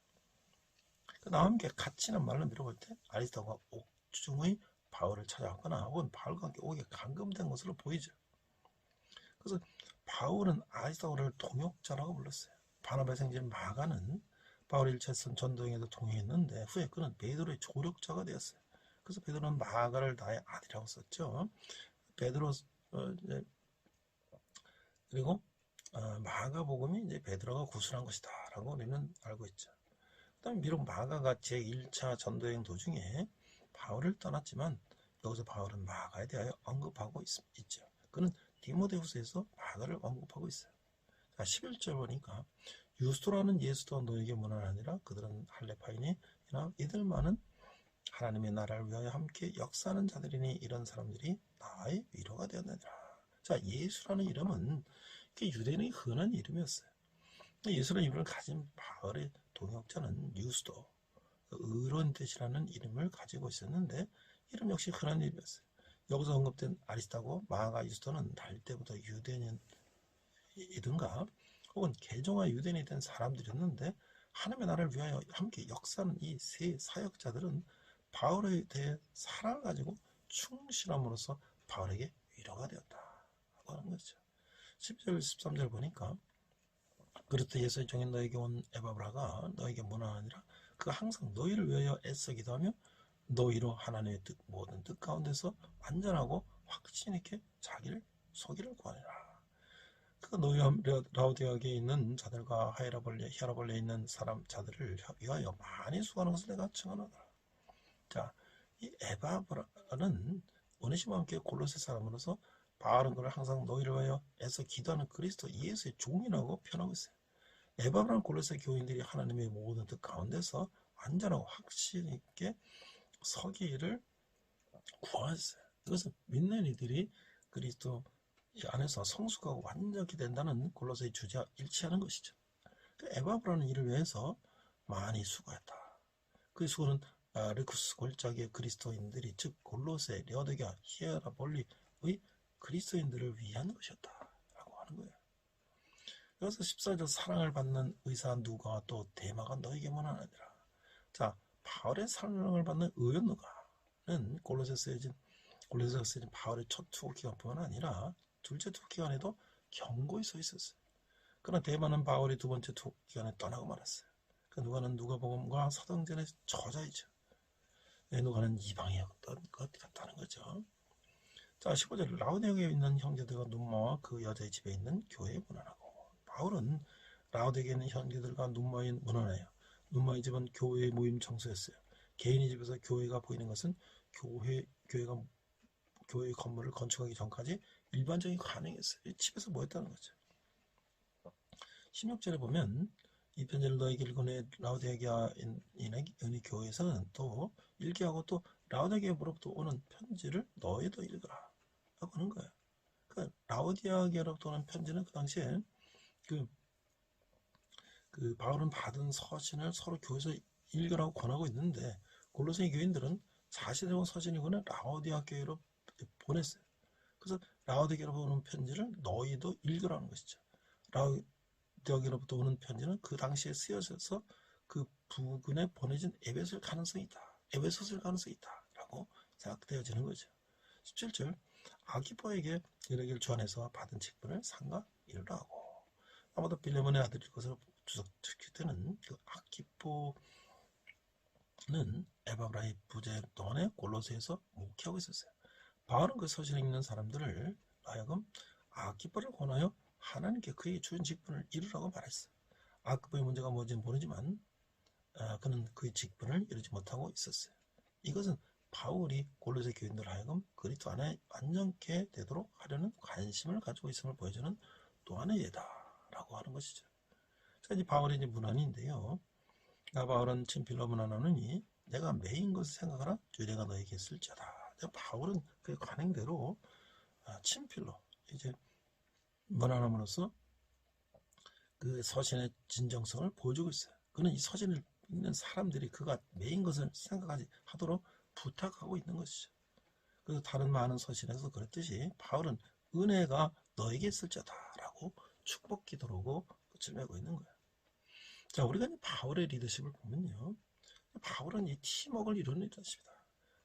나와 함께 갇히는 말로 밀어볼 때 아리스타고가 옥중의 바울을 찾아왔거나 혹은 바울과 함께 옥에 감금된 것으로 보이죠. 그래서 바울은 아리스타고를 동역자라고 불렀어요. 바나바의 생질 마가는 바울의 1차선 전도행에도 동행했는데 후에 그는 베드로의 조력자가 되었어요. 그래서 베드로는 마가를 나의 아들이라고 썼죠. 베드로 이제 그리고 마가복음이 이제 베드로가 구술한 것이다라고 우리는 알고 있죠. 그다음 비록 마가가 제1차 전도여행 도중에 바울을 떠났지만 여기서 바울은 마가에 대하여 언급하고 있죠. 그는 디모데후서에서 마가를 언급하고 있어요. 자, 11절 보니까 유스도라는 예수도 너에게 문안하니라. 그들은 할레파인이나 이들만은 하나님의 나라를 위하여 함께 역사하는 자들이니 이런 사람들이 나의 위로가 되었느니라. 자, 예수라는 이름은 유대인의 흔한 이름이었어요. 예수라는 이름을 가진 바울의 동역자는 유스도, 의로운 뜻이라는 이름을 가지고 있었는데 이름 역시 흔한 이름이었어요. 여기서 언급된 아리스타고 마가 유스도는 날 때부터 유대인이든가 혹은 개종하 유대인이 된 사람들이었는데 하나님의 나라를 위하여 함께 역사하는 이 세 사역자들은 바울에 대해 사랑을 가지고 충실함으로써 바울에게 위로가 되었다고 하는 거죠. 10절 13절 보니까 그렇듯 예수의 종인 너에게 온 에바브라가 너에게 문안하니라. 그가 항상 너희를 위하여 애써 기도하며 너희로 하나님의 뜻 모든 뜻 가운데서 완전하고 확신 있게 자기를 소기를 구하니라. 그가 너희 라우디아에 있는 자들과 히아라볼리에 있는 자들을 위하여 많이 수고하는 것을 내가 증언하노라. 자, 이 에바브라는 오네시모와 함께 골로새 사람으로서 바울은 그를 항상 너희를 위하여 애써 기도하는 그리스도 예수의 종이라고 표현하고 있어요. 에바브라는 골로새 교인들이 하나님의 모든 뜻 가운데서 완전하고 확신 있게 서기를 구하였어요. 이것은 믿는 이들이 그리스도 안에서 성숙하고 완전히 된다는 골로새의 주제와 일치하는 것이죠. 에바브라는 이를 위해서 많이 수고했다. 그 수고는 르쿠스 골짜기의 그리스도인들이 즉 골로새, 레오디게아, 히에라볼리의 그리스도인들을 위한 것이었다라고 하는 거예요. 그래서 14절 사랑을 받는 의사 누가 또 데마가 너에게 문안하니라. 자, 바울의 사랑을 받는 의사 누가는 골로새서 쓰여진 바울의 첫 투고 기간뿐만 아니라 둘째 투고 기간에도 경고에 서 있었어요. 그러나 데마는 바울이 두 번째 투고 기간에 떠나고 말았어요. 그 누가는 누가복음과 사도행전의 저자이죠. 누가는 이방이었던 것 같다는 거죠. 자, 15절 라우디게아에 있는 형제들과 눈마와 그 여자의 집에 있는 교회에 문안하고. 바울은 라우디게아에 있는 형제들과 눈마에 문안해요. 눈마의 집은 교회의 모임 장소였어요. 개인의 집에서 교회가 보이는 것은 교회 건물을 건축하기 전까지 일반적인 가능했어요. 집에서 뭐 했다는 거죠. 16절에 보면 이 편지를 너에게 읽은 라우디게아인의 교회에서는 또 일기하고 또 라우디게아로부터 오는 편지를 너희도 읽으라 라고 하는 거예요. 그러니까 라우디게아로부터 오는 편지는 그 당시에 그 바울은 받은 서신을 서로 교회에서 읽으라고 권하고 있는데 골로새 교인들은 사실에 온 서신이거나 라우디게아 교회로 보냈어요. 그래서 라우디게아로부터 오는 편지를 너희도 읽으라는 것이죠. 라우디게아로부터 오는 편지는 그 당시에 쓰여져서 그 부근에 보내진 에베소일 가능성이 있다. 에베소서일 가능성이 있다. 라고 생각되어지는 거죠. 17절 아기포에게 이르기를 주안에서 받은 직분을 상가 이르라 하고 아마도 빌레몬의 아들일 것으로 추측되는 그 아기포는 에바브라의 부재 동안에 골로새에서 목회하고 있었어요. 바울은 그 서신을 읽는 사람들을 하여금 아기포를 권하여 하나님께 그에게 주신 직분을 이루라고 말했어요. 아기포의 문제가 뭔지는 모르지만 그는 그의 직분을 이루지 못하고 있었어요. 이것은 바울이 골로새 교인들 하여금 그리스도 안에 완전케 되도록 하려는 관심을 가지고 있음을 보여주는 또 하나의 예다라고 하는 것이죠. 자, 이제 바울의 이제 문안인데요. 나 바울은 친필로 문안하느니 내가 매인 것을 생각하라 주례가 너에게 있을지어다. 바울은 그 관행대로 친필로 이제 문안함으로써 그 서신의 진정성을 보여주고 있어요. 그는 이 서신을 읽는 사람들이 그가 매인 것을 생각하지 하도록 부탁하고 있는 것이죠. 그래서 다른 많은 서신에서 그랬듯이 바울은 은혜가 너에게 있을지어다라고 축복 기도로 끝을 맺고 있는 거예요. 자, 우리가 이제 바울의 리더십을 보면요. 바울은 이 팀워크를 이루는 리더십이다.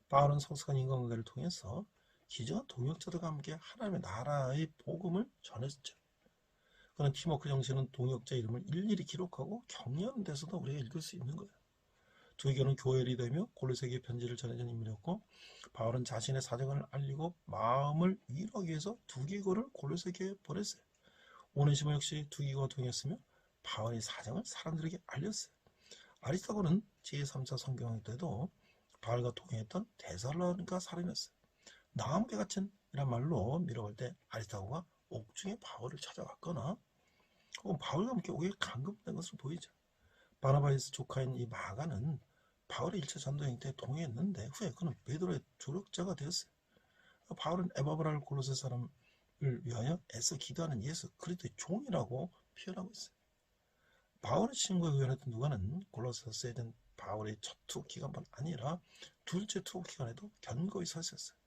바울은 성숙한 인간관계를 통해서 기존 동역자들과 함께 하나님의 나라의 복음을 전했죠. 그런 팀워크 정신은 동역자 이름을 일일이 기록하고 격려하는 데서도 우리가 읽을 수 있는 거예요. 두기교는 교회 리더이며 골로새에게 편지를 전해준 인물이었고, 바울은 자신의 사정을 알리고 마음을 위로하기 위해서 두기교를 골로새에게 보냈어요. 오네시모 역시 두기교와 동행했으며 바울의 사정을 사람들에게 알렸어요. 아리스타고는 제3차 성경회 때도 바울과 동행했던 데살로니가 사람이었어요. 나무개 같은 이란 말로 밀어볼 때 아리스타고가 옥중에 바울을 찾아왔거나 혹은 바울과 함께 옥에 감금된 것으로 보이죠. 바나바의 조카인 이 마가는 바울의 1차 전도행 때 동행했는데 후에 그는 베드로의 조력자가 되었어요. 바울은 에바브라를 골로새 사람을 위하여 애써 기도하는 예수 그리스도의 종이라고 표현하고 있어요. 바울의 친구에 의원했던 누가는 골로새서에 든 바울의 첫 투옥 기간뿐 아니라 둘째 투옥 기간에도 견고히 서 있었어요.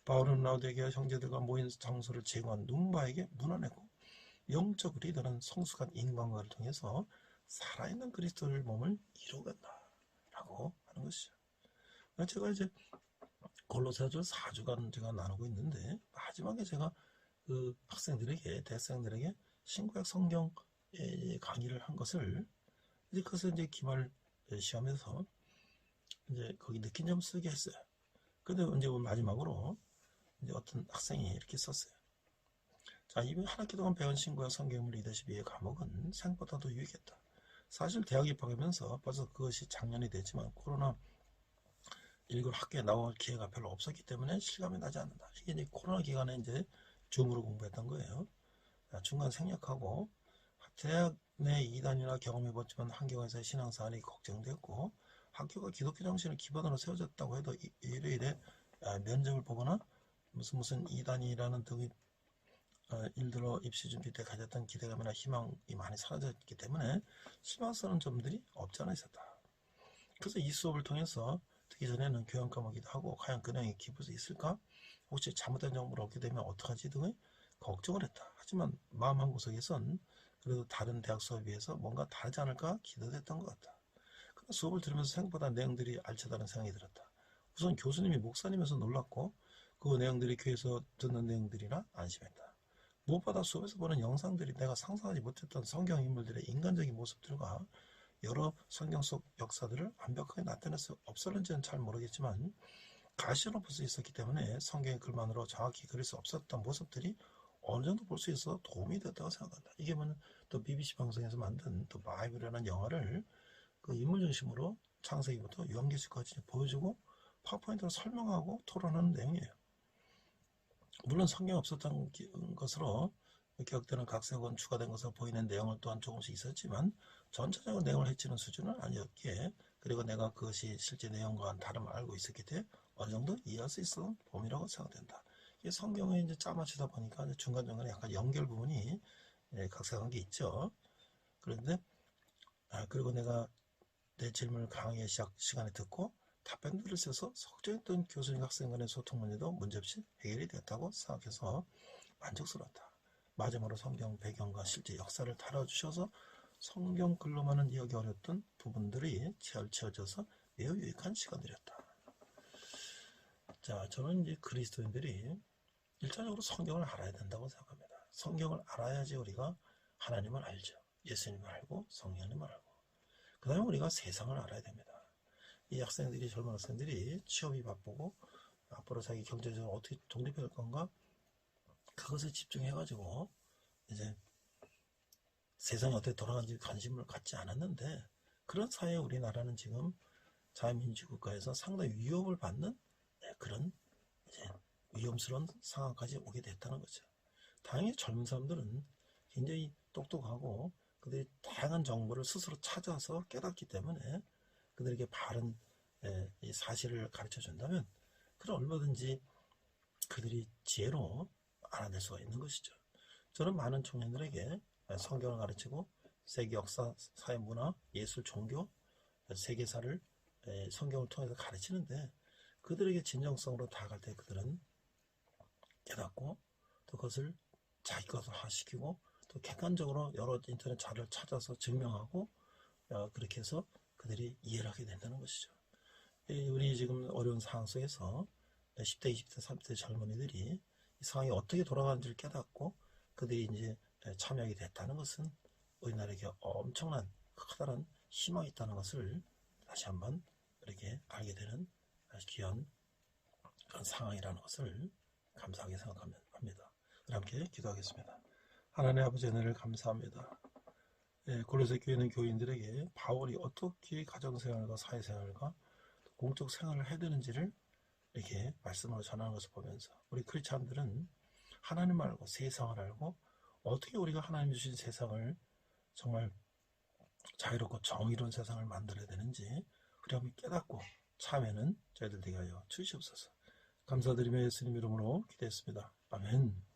바울은 라우디게아 형제들과 모인 장소를 제공한 눈바에게 문안했고, 영적 리더는 성숙한 인간관계를 통해서 살아있는 그리스도의 몸을 이루어간다라고 하는 것이죠. 제가 이제 골로새서 4주간 제가 나누고 있는데, 마지막에 제가 그 학생들에게, 대학생들에게 신구약 성경 강의를 한 것을 이제 그것을 이제 기말 시험에서 이제 거기 느낀 점 쓰게 했어요. 근데 이제 마지막으로 이제 어떤 학생이 이렇게 썼어요. 자, 이번 한 학기 동안 배운 신구약 성경물 리더십의 과목은 생각보다도 유익했다. 사실 대학 입학하면서 벌써 그것이 작년이 됐지만 코로나19 학교에 나올 기회가 별로 없었기 때문에 실감이 나지 않는다. 이게 이제 코로나 기간에 이제 줌으로 공부했던 거예요. 중간 생략하고 대학 내 이단이나 경험해봤지만 환경에서의 신앙생활이 걱정됐고 학교가 기독교 정신을 기반으로 세워졌다고 해도 이래 면접을 보거나 무슨 이단이라는 등의 일들로 입시 준비 때 가졌던 기대감이나 희망이 많이 사라졌기 때문에 실망스러운 점들이 없지 않아 있었다. 그래서 이 수업을 통해서 듣기 전에는 교양 과목이기도 하고 과연 그 내용이 깊을 수 있을까? 혹시 잘못된 정보를 얻게 되면 어떡하지 등의 걱정을 했다. 하지만 마음 한구석에선 그래도 다른 대학 수업에 비해서 뭔가 다르지 않을까 기대됐던 것 같다. 그러나 수업을 들으면서 생각보다 내용들이 알차다는 생각이 들었다. 우선 교수님이 목사님에서 놀랐고 그 내용들이 교회에서 듣는 내용들이라 안심했다. 무엇보다 수업에서 보는 영상들이 내가 상상하지 못했던 성경 인물들의 인간적인 모습들과 여러 성경 속 역사들을 완벽하게 나타낼 수 없었는지는 잘 모르겠지만 가시로 볼 수 있었기 때문에 성경의 글만으로 정확히 그릴 수 없었던 모습들이 어느 정도 볼 수 있어서 도움이 됐다고 생각한다. 이게 뭐는 또 BBC 방송에서 만든 또 바이블이라는 영화를 그 인물 중심으로 창세기부터 요한계시까지 보여주고 파워포인트로 설명하고 토론하는 내용이에요. 물론 성경 없었던 것으로 기억되는 각색은 추가된 것으로 보이는 내용은 또한 조금씩 있었지만 전체적인 내용을 해치는 수준은 아니었기에 그리고 내가 그것이 실제 내용과는 다름을 알고 있었기 때문에 어느 정도 이해할 수 있었던 범위라고 생각된다. 이게 성경에 이제 짜맞추다 보니까 중간중간에 약간 연결 부분이 각색한 게 있죠. 그런데 그리고 내가 내 질문을 강의 시간에 듣고 답변들을 써서 석정했던 교수님 학생 간의 소통 문제도 문제없이 해결이 됐다고 생각해서 만족스러웠다. 마지막으로 성경 배경과 실제 역사를 다뤄주셔서 성경 글로만은 이해하기 어려웠던 부분들이 채워져서 매우 유익한 시간들이었다. 자, 저는 이제 그리스도인들이 일차적으로 성경을 알아야 된다고 생각합니다. 성경을 알아야지 우리가 하나님을 알죠. 예수님을 알고 성령님을 알고 그 다음에 우리가 세상을 알아야 됩니다. 이 학생들이 젊은 학생들이 취업이 바쁘고 앞으로 자기 경제적으로 어떻게 독립할 건가 그것에 집중해가지고 이제 세상이 어떻게 돌아가는지 관심을 갖지 않았는데 그런 사이에 우리나라는 지금 자유민주국가에서 상당히 위협을 받는 그런 이제 위험스러운 상황까지 오게 됐다는 거죠. 다행히 젊은 사람들은 굉장히 똑똑하고 그들이 다양한 정보를 스스로 찾아서 깨닫기 때문에 그들에게 바른 이 사실을 가르쳐 준다면 그럼 얼마든지 그들이 지혜로 알아낼 수가 있는 것이죠. 저는 많은 청년들에게 성경을 가르치고 세계 역사, 사회, 문화, 예술, 종교, 세계사를 성경을 통해서 가르치는데 그들에게 진정성으로 다가갈 때 그들은 깨닫고 또 그것을 자기 것화시키고 또 객관적으로 여러 인터넷 자료를 찾아서 증명하고 그렇게 해서 그들이 이해를 하게 된다는 것이죠. 우리 지금 어려운 상황 속에서 10대, 20대, 30대 젊은이들이 이 상황이 어떻게 돌아가는지를 깨닫고 그들이 이제 참여하게 됐다는 것은 우리나라에게 엄청난 커다란 희망이 있다는 것을 다시 한번 이렇게 알게 되는 아주 귀한 그런 상황이라는 것을 감사하게 생각합니다. 함께 기도하겠습니다. 하나님 아버지 은혜를 감사합니다. 골로새 교회 있는 교인들에게 바울이 어떻게 가정생활과 사회생활과 공적 생활을 해야 되는지를 이렇게 말씀으로 전하는 것을 보면서 우리 크리스찬들은 하나님을 알고 세상을 알고 어떻게 우리가 하나님 주신 세상을 정말 자유롭고 정의로운 세상을 만들어야 되는지 우리 한번 깨닫고 참여는 저희들 되게 하여 주시옵소서. 감사드리며 예수님 이름으로 기도했습니다. 아멘.